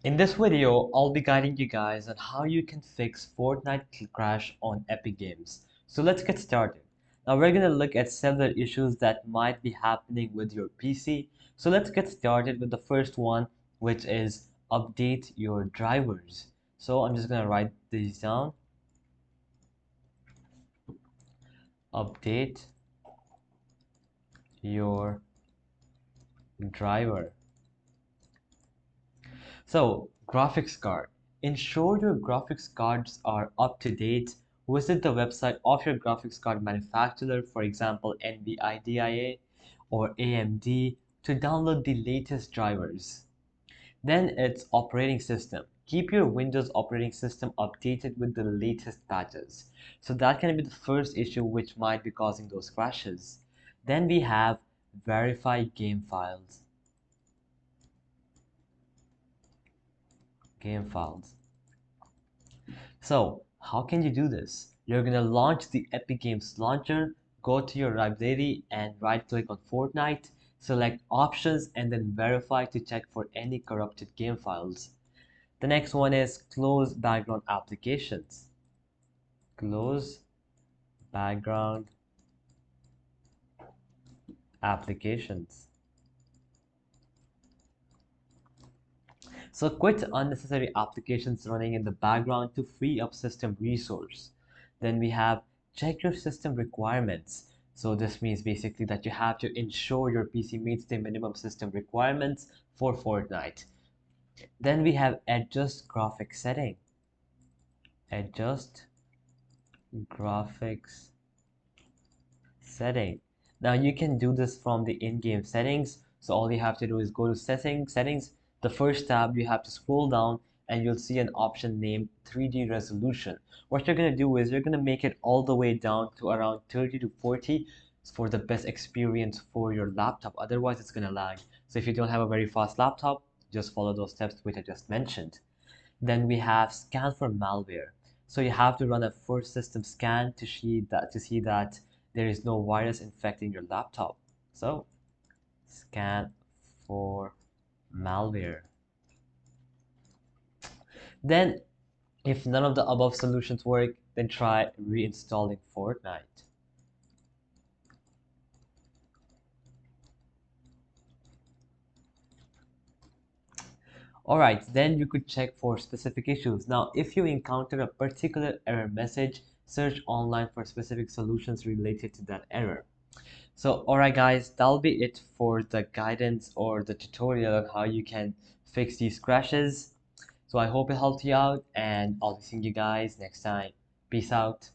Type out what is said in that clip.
In this video, I'll be guiding you guys on how you can fix Fortnite crash on Epic Games. So let's get started. Now we're going to look at several issues that might be happening with your PC. So let's get started with the first one, which is update your drivers. So I'm just going to write these down. Update your driver. So, graphics card. Ensure your graphics cards are up to date. Visit the website of your graphics card manufacturer, for example, NVIDIA or AMD, to download the latest drivers. Then it's operating system. Keep your Windows operating system updated with the latest patches. So that can be the first issue which might be causing those crashes. Then we have verify game files. Game files. So how can you do this? You're gonna launch the Epic Games launcher, go to your library and right click on Fortnite, select options and then verify to check for any corrupted game files. The next one is close background applications. Close background applications. So quit unnecessary applications running in the background to free up system resource. Then we have check your system requirements. So this means basically that you have to ensure your PC meets the minimum system requirements for Fortnite. Then we have adjust graphics setting. Adjust graphics setting. Now you can do this from the in-game settings. So all you have to do is go to settings. The first tab you have to scroll down and you'll see an option named 3D resolution. What you're going to do is you're going to make it all the way down to around 30 to 40 for the best experience for your laptop. Otherwise it's going to lag. So if you don't have a very fast laptop, just follow those steps which I just mentioned. Then we have scan for malware. So you have to run a first system scan to see that there is no virus infecting your laptop. So scan for malware. Then if none of the above solutions work, then try reinstalling Fortnite. Alright, then you could check for specific issues. Now, if you encounter a particular error message, search online for specific solutions related to that error. So, alright guys, that'll be it for the guidance or the tutorial on how you can fix these crashes. So I hope it helped you out and I'll be seeing you guys next time. Peace out.